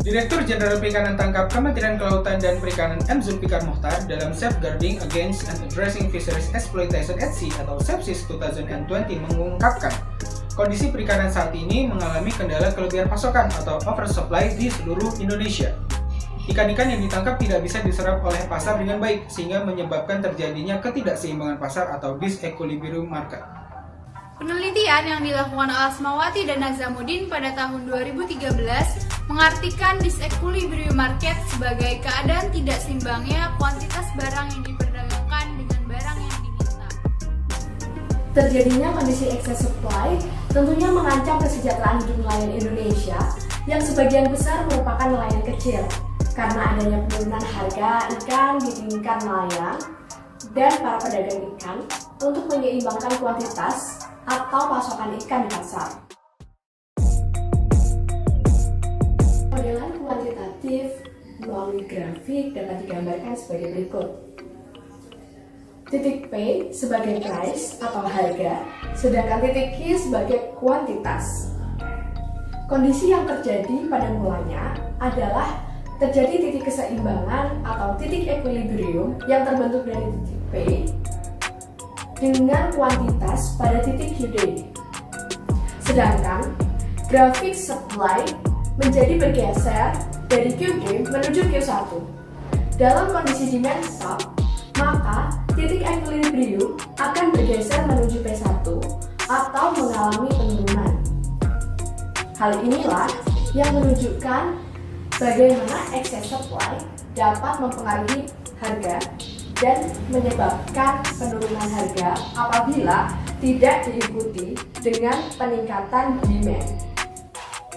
Direktur Jenderal Perikanan Tangkap Kementerian Kelautan dan Perikanan M. Zulfikar Mokhtar dalam Safeguarding Against and Addressing Fisheries Exploitation at Sea atau SAFFIS 2020 mengungkapkan, kondisi perikanan saat ini mengalami kendala kelebihan pasokan atau oversupply di seluruh Indonesia. Ikan-ikan yang ditangkap tidak bisa diserap oleh pasar dengan baik, sehingga menyebabkan terjadinya ketidakseimbangan pasar atau disequilibrium market. Penelitian yang dilakukan oleh Asmawati dan Nazamuddin pada tahun 2013 mengartikan disequilibrium market sebagai keadaan tidak seimbangnya kuantitas barang yang diperdagangkan dengan barang yang diminta. Terjadinya kondisi excess supply tentunya mengancam kesejahteraan hidup nelayan Indonesia yang sebagian besar merupakan nelayan kecil karena adanya penurunan harga ikan di tingkat nelayan dan para pedagang ikan untuk menyeimbangkan kuantitas atau pasokan ikan di pasar. Modelan kuantitatif melalui grafik dapat digambarkan sebagai berikut. Titik P sebagai price atau harga, sedangkan titik Q sebagai kuantitas. Kondisi yang terjadi pada mulanya adalah terjadi titik keseimbangan atau titik equilibrium yang terbentuk dari titik P dengan kuantitas pada titik QD. Sedangkan grafik supply menjadi bergeser dari QD menuju Q1. Dalam kondisi demand stop, maka titik equilibrium akan bergeser menuju P1 atau mengalami penurunan. Hal inilah yang menunjukkan bagaimana excess supply dapat mempengaruhi harga dan menyebabkan penurunan harga apabila tidak diikuti dengan peningkatan demand.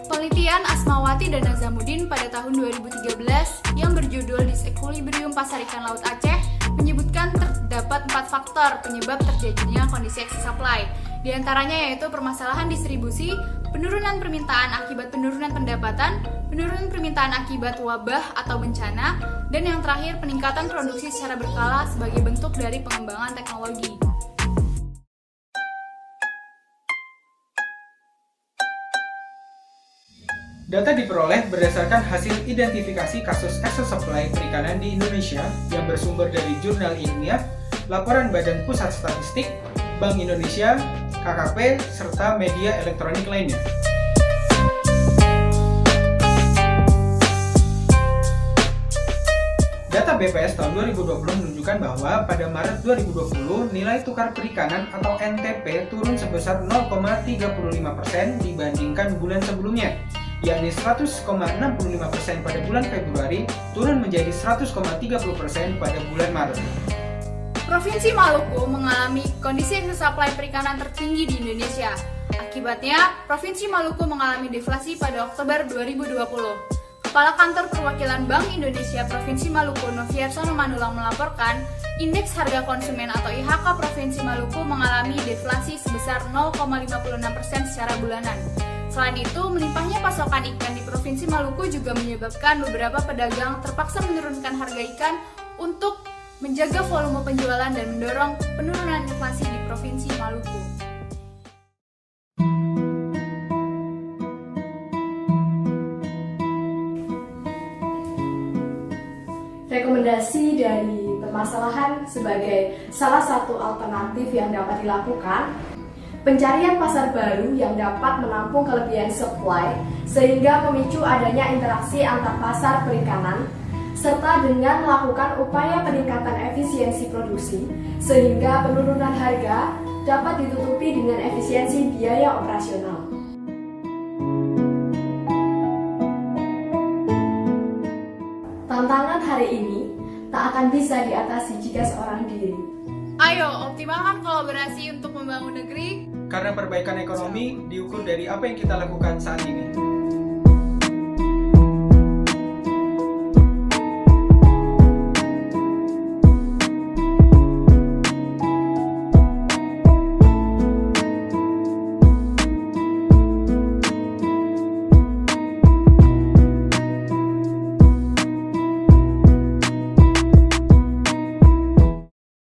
Penelitian Asmawati dan Nazamuddin pada tahun 2013 yang berjudul Disequilibrium Pasar Ikan Laut Aceh menyebutkan terdapat 4 faktor penyebab terjadinya kondisi excess supply. Di antaranya yaitu permasalahan distribusi, penurunan permintaan akibat penurunan pendapatan, penurunan permintaan akibat wabah atau bencana, dan yang terakhir peningkatan produksi secara berkala sebagai bentuk dari pengembangan teknologi. Data diperoleh berdasarkan hasil identifikasi kasus excess supply perikanan di Indonesia yang bersumber dari jurnal ilmiah, laporan Badan Pusat Statistik, Bank Indonesia, KKP, serta media elektronik lainnya. Data BPS tahun 2020 menunjukkan bahwa pada Maret 2020 nilai tukar perikanan atau NTP turun sebesar 0,35% dibandingkan bulan sebelumnya, yakni 100,65% pada bulan Februari turun menjadi 100,30% pada bulan Maret. Provinsi Maluku mengalami kondisi excess supply perikanan tertinggi di Indonesia. Akibatnya, Provinsi Maluku mengalami deflasi pada Oktober 2020. Kepala Kantor Perwakilan Bank Indonesia Provinsi Maluku, Noviyarsono Manulang melaporkan, indeks harga konsumen atau IHK Provinsi Maluku mengalami deflasi sebesar 0,56% secara bulanan. Selain itu, melimpahnya pasokan ikan di Provinsi Maluku juga menyebabkan beberapa pedagang terpaksa menurunkan harga ikan untuk menjaga volume penjualan dan mendorong penurunan inflasi di Provinsi Maluku. Rekomendasi dari permasalahan sebagai salah satu alternatif yang dapat dilakukan, pencarian pasar baru yang dapat menampung kelebihan supply sehingga memicu adanya interaksi antar pasar perikanan, serta dengan melakukan upaya peningkatan efisiensi produksi sehingga penurunan harga dapat ditutupi dengan efisiensi biaya operasional. Tantangan hari ini tak akan bisa diatasi jika seorang diri. Ayo, optimalkan kolaborasi untuk membangun negeri. Karena perbaikan ekonomi diukur dari apa yang kita lakukan saat ini.